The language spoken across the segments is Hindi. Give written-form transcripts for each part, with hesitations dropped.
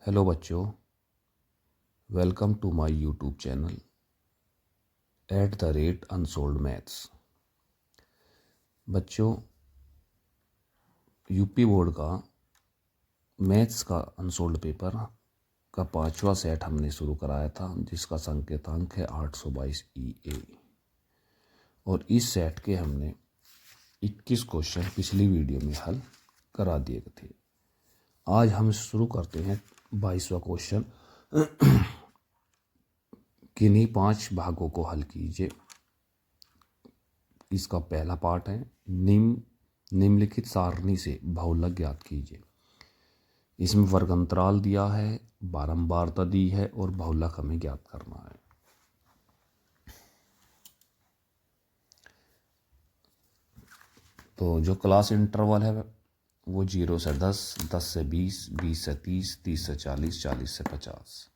हेलो बच्चों, welcome to my YouTube channel @unsolved maths. बच्चों, यूपी बोर्ड का मैथ्स का अनसोल्ड पेपर का 5वां सेट हमने शुरू कराया था, जिसका संकेतांक है 822 EA। और इस सेट के हमने 21 क्वेश्चन पिछली वीडियो में हल करा दिए थे। आज हम शुरू करते हैं 22वां क्वेश्चन। किन्हीं 5 भागों को हल कीजिए। इसका पहला पार्ट है निम्नलिखित सारणी से बहुलक ज्ञात कीजिए। इसमें वर्ग अंतराल दिया है, बारंबारता दी है और बहुलक हमें ज्ञात करना है। तो जो क्लास इंटरवल है वो 0 से 10, 10 से 20, 20 से 30, 30 से 40, 40 से 50।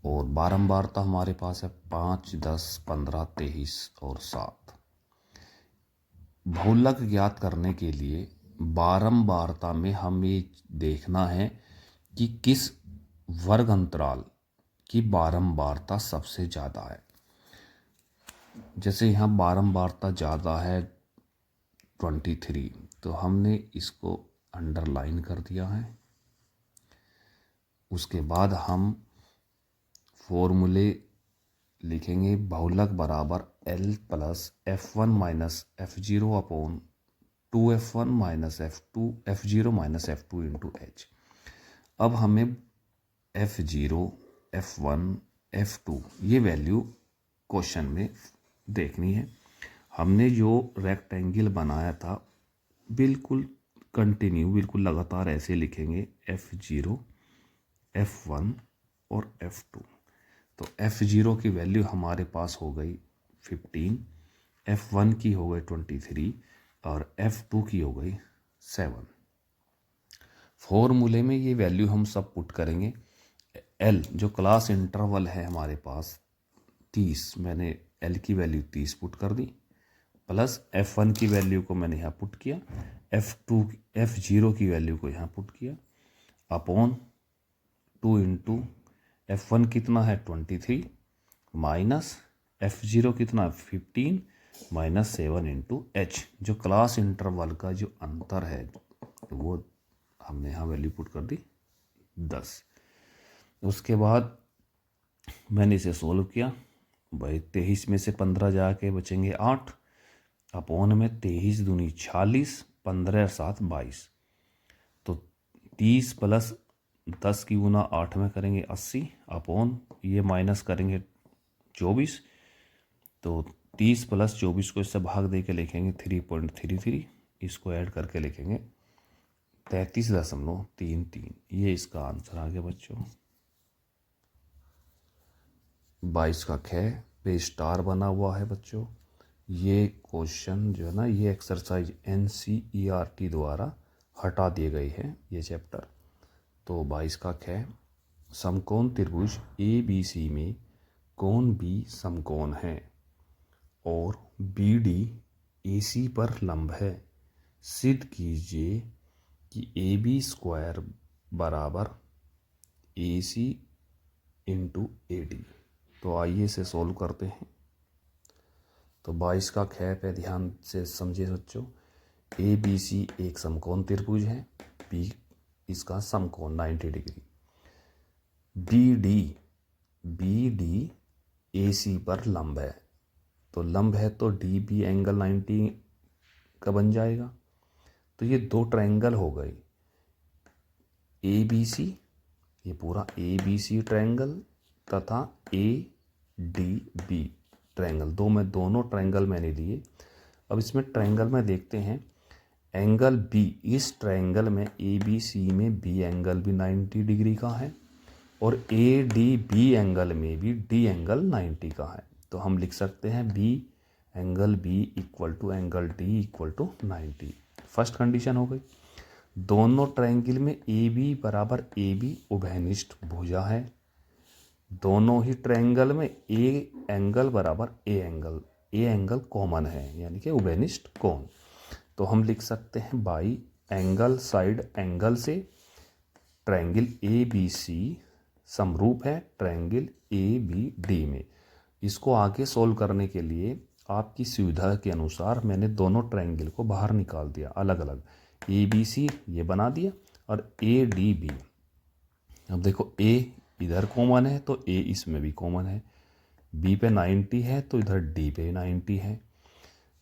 और बारंबारता हमारे पास है 5, 10, 15, 23 और 7। बहुलक ज्ञात करने के लिए बारंबारता में हमें देखना है कि किस वर्ग अंतराल की बारंबारता सबसे ज़्यादा है। जैसे यहाँ बारंबारता ज़्यादा है 23, तो हमने इसको अंडरलाइन कर दिया है। उसके बाद हम फॉर्मूले लिखेंगे। बहुलक बराबर L plus F1 minus F0 upon 2F1 minus F0 minus F2 into H। अब हमें F0, F1, F2 ये वैल्यू क्वेश्चन में देखनी है। हमने जो रेक्टेंगल बनाया था बिल्कुल कंटिन्यू, बिल्कुल लगातार ऐसे लिखेंगे F0, F1 और F2। तो F0 की वैल्यू हमारे पास हो गई 15, F1 की हो गई 23 और F2 की हो गई 7। फॉर्मूले में ये वैल्यू हम सब पुट करेंगे। L जो क्लास इंटरवल है हमारे पास 30, मैंने L की वैल्यू 30 पुट कर दी, प्लस F1 की वैल्यू को मैंने यहाँ पुट किया, F0 की वैल्यू को यहाँ पुट किया, अपॉन 2 इंटू F1 कितना है 23 माइनस F0 कितना 15 माइनस 7 इंटू H। जो क्लास इंटरवल का जो अंतर है वो हमने यहाँ वैल्यू पुट कर दी 10। उसके बाद मैंने इसे सोल्व किया। भाई 23 में से 15 जाके बचेंगे 8, अपॉन में 23 दूनी 46, 15 और 7 22। तो 30 प्लस 10 की गुना 8 में करेंगे 80, अपॉन ये माइनस करेंगे 24। तो 30 प्लस 24 को इससे भाग दे के लिखेंगे 3.33, इसको ऐड करके लिखेंगे 33.33। ये इसका आंसर आ गया बच्चों। 22 का ख पे स्टार बना हुआ है बच्चों। ये क्वेश्चन जो है ना, ये एक्सरसाइज NCERT द्वारा हटा दिए गए हैं ये चैप्टर। तो 22 का ख, समकोण त्रिभुज ABC में कोण B समकोण है और BD AC पर लंब है। सिद्ध कीजिए कि AB स्क्वायर बराबर AC इंटू AD। तो आइए इसे सोल्व करते हैं। तो 22 का ख पे ध्यान से समझिए बच्चों। ABC एक समकोण त्रिभुज है, B इसका समकोण 90 डिग्री। BD AC पर लंब है, तो लंब है तो DB एंगल 90 का बन जाएगा। तो ये दो ट्रायंगल हो गए ABC, ये पूरा ABC ट्रायंगल तथा ADB ट्रायंगल। दोनों ट्रायंगल मैंने लिए। अब इसमें ट्रायंगल में देखते हैं एंगल B, इस ट्रायंगल में ABC में B एंगल भी 90 डिग्री का है और ADB एंगल में भी D एंगल 90 का है। तो हम लिख सकते हैं angle B equal to angle D equal to 90। First condition हो गई। दोनों ट्रायंगल में AB बराबर AB उभयनिष्ठ भुजा है। दोनों ही ट्रायंगल में A एंगल बराबर A एंगल कॉमन है, यानी कि उभयनिष्ठ कोण। तो हम लिख सकते हैं बाई एंगल साइड एंगल से ट्रायंगल ए बी सी समरूप है ट्रायंगल ए बी डी में। इसको आगे सोल्व करने के लिए आपकी सुविधा के अनुसार मैंने दोनों ट्रायंगल को बाहर निकाल दिया अलग अलग। ए बी सी ये बना दिया और ए डी बी। अब देखो ए इधर कॉमन है तो ए इसमें भी कॉमन है, बी पे 90 है तो इधर डी पे 90 है।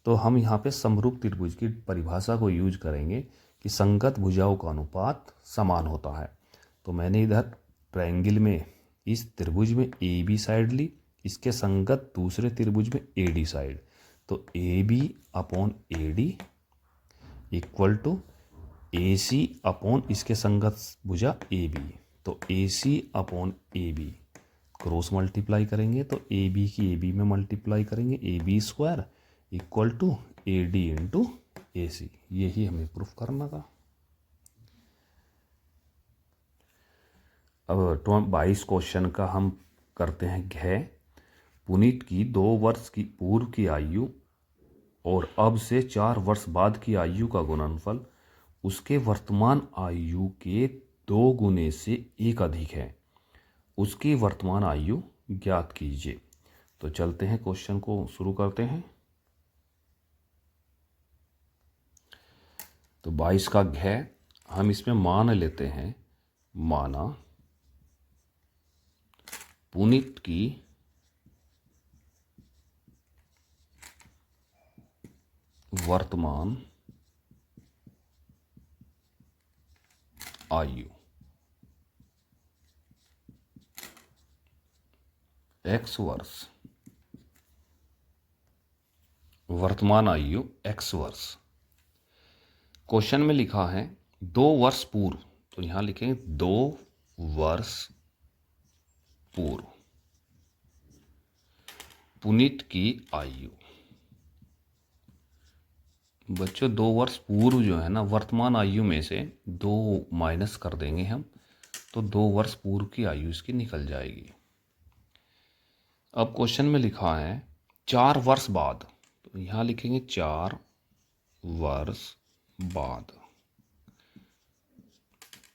तो हम यहाँ पे समरूप त्रिभुज की परिभाषा को यूज करेंगे कि संगत भुजाओं का अनुपात समान होता है। तो मैंने इधर ट्रायंगल में इस त्रिभुज में ए बी साइड ली, इसके संगत दूसरे त्रिभुज में ए डी साइड। तो A B upon A D equal to A C upon इसके संगत भुजा ए बी। तो A C upon A B cross multiply करेंगे तो ए बी की ए बी में मल्टीप्लाई करेंगे, A B square equal to A D into A C. यही हमें प्रूफ करना था। अब 22 क्वेश्चन का हम करते हैं घ। पुनीत की 2 वर्ष की पूर्व की आयु और अब से 4 वर्ष बाद की आयु का गुणनफल उसके वर्तमान आयु के 2 गुने से 1 अधिक है। उसकी वर्तमान आयु ज्ञात कीजिए। तो चलते हैं क्वेश्चन को शुरू करते हैं। तो 22 का घ हम इसमें मान लेते हैं, माना पुनीत की वर्तमान आयु x वर्ष, वर्तमान आयु x वर्ष। क्वेश्चन में लिखा है 2 वर्ष पूर्व, तो यहां लिखेंगे 2 वर्ष पूर्व पुनीत की आयु। बच्चों 2 वर्ष पूर्व जो है ना, वर्तमान आयु में से 2 माइनस कर देंगे हम, तो 2 वर्ष पूर्व की आयु इसकी निकल जाएगी। अब क्वेश्चन में लिखा है 4 वर्ष बाद, तो यहां लिखेंगे 4 वर्ष बाद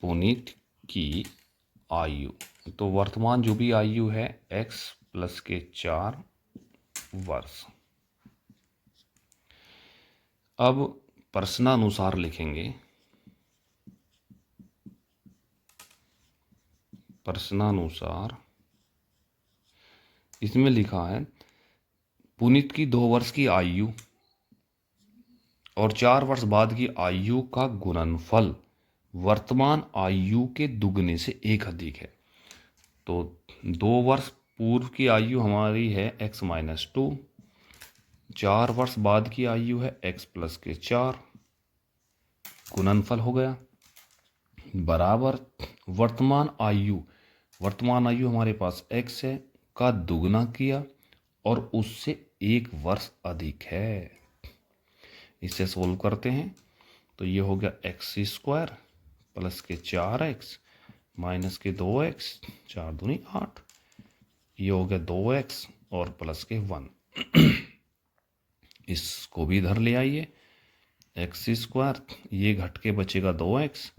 पुनीत की आयु। तो वर्तमान जो भी आयु है x प्लस के 4 वर्ष। अब प्रश्नानुसार लिखेंगे, प्रश्नानुसार इसमें लिखा है पुनीत की 2 वर्ष की आयु और 4 वर्ष बाद की आयु का गुणनफल वर्तमान आयु के दुगने से 1 अधिक है। तो 2 वर्ष पूर्व की आयु हमारी है x माइनस 2, 4 वर्ष बाद की आयु है x प्लस के 4, गुणनफल हो गया बराबर वर्तमान आयु हमारे पास x है का दुगना किया और उससे 1 वर्ष अधिक है। इसे सोल्व करते हैं तो ये हो गया x स्क्वायर प्लस के 4x माइनस के 2x, 4 दूनी 8, ये हो गया 2x और प्लस के 1। इसको भी इधर ले आइए, x स्क्वायर ये घट के बचेगा 2x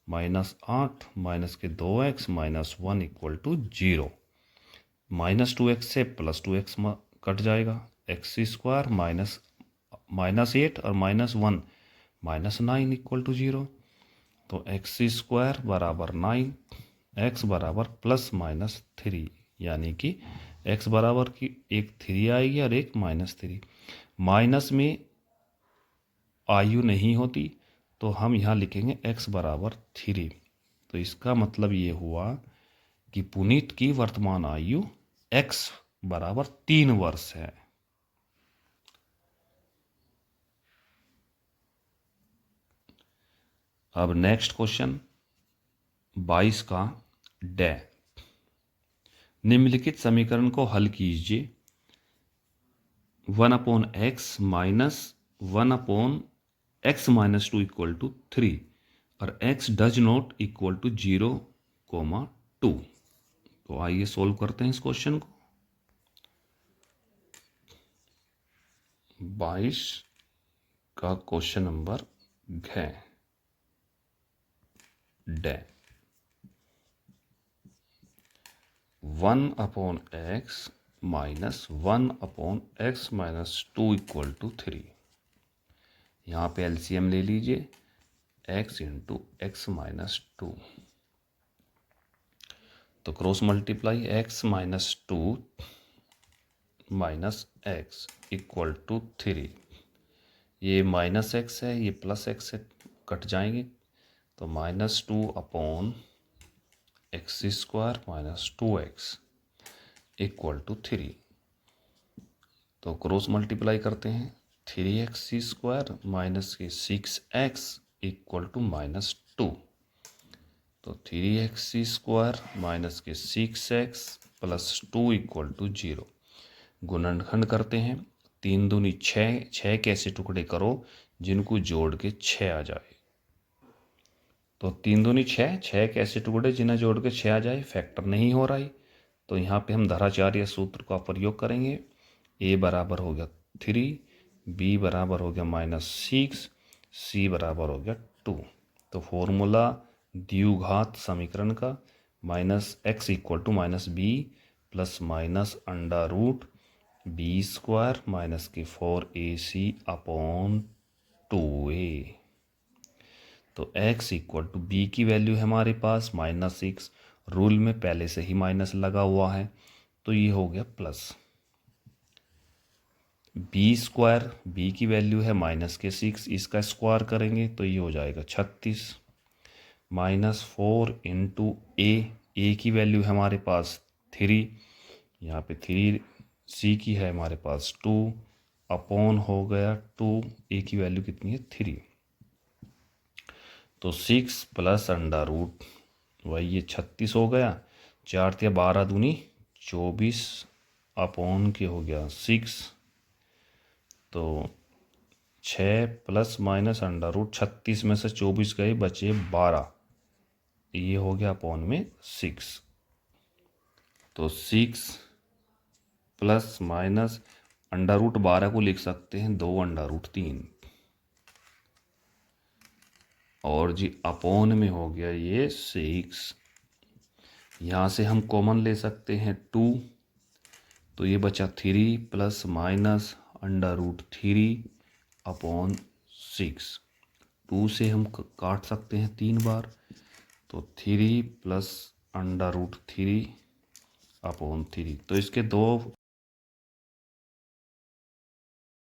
माइनस 8 माइनस के 2x minus 1 equal to 0। Minus 2x से प्लस 2x कट जाएगा, x स्क्वायर माइनस 8 और माइनस 1 माइनस 9 इक्वल टू 0। तो x स्क्वायर बराबर 9, x बराबर प्लस माइनस 3, यानी कि x बराबर की एक 3 आएगी और एक माइनस 3। माइनस में आयु नहीं होती तो हम यहाँ लिखेंगे x बराबर 3। तो इसका मतलब ये हुआ कि पुनीत की वर्तमान आयु x बराबर 3 वर्ष है। अब नेक्स्ट क्वेश्चन 22 का डे। निम्नलिखित समीकरण को हल कीजिए। 1/x minus 1/x minus 2 equal to 3 और x does not equal to 0,2। तो आइए सोल्व करते हैं इस क्वेश्चन को। 22 का क्वेश्चन नंबर घ डे। 1/x minus 1/x minus 2 equal to 3। यहाँ पे एलसीएम ले लीजिए, x इंटू एक्स माइनस 2, तो cross multiply x minus 2 minus x equal to 3। ये माइनस एक्स है, ये प्लस एक्स है, कट जाएंगे, तो -2/x² minus 2x equal to 3। तो क्रॉस मल्टीप्लाई करते हैं, 3x² माइनस के 6x इक्वल टू -2, तो 3x² माइनस के 6x प्लस 2 इक्वल टू 0। गुणनखंड करते हैं, 3 दूनी 6, 6 के ऐसे टुकड़े करो जिनको जोड़ के 6 आ जाए। तो 3 दूनी 6, 6 के ऐसे टुकड़े जिन्हें जोड़ के 6 आ जाए, फैक्टर नहीं हो रहा है, तो यहाँ पे हम धराचार्य सूत्र का प्रयोग करेंगे। a बराबर हो गया 3, b बराबर हो गया -6, c बराबर हो गया 2। तो फॉर्मूला द्विघात समीकरण का -x equal to -b plus minus under root b² minus के 4ac अपॉन 2a। तो x इक्वल टू b की वैल्यू है हमारे पास -6, रूल में पहले से ही माइनस लगा हुआ है, तो ये हो गया प्लस b², b की वैल्यू है -6, इसका स्क्वायर करेंगे तो ये हो जाएगा 36, -4 इंटू a की वैल्यू है हमारे पास 3, यहाँ पे 3, c की है हमारे पास 2, अपॉन हो गया 2, a की वैल्यू कितनी है 3, तो 6 प्लस अंडा रूट वही ये 36 हो गया, 4 या 12 दूनी 24 अपॉन के हो गया 6, तो 6 प्लस माइनस अंडा रूट 36 में से 24 गए, बचे 12, ये हो गया अपॉन में 6। तो 6 प्लस माइनस अंडा रूट 12 को लिख सकते हैं 2 अंडा रूट 3, और जी अपॉन में हो गया ये 6। यहाँ से हम कॉमन ले सकते हैं 2, तो ये बचा 3 plus minus under root 3 upon 6। 2 से हम काट सकते हैं 3 बार, तो 3 प्लस अंडा रूट 3 अपॉन 3। तो इसके दो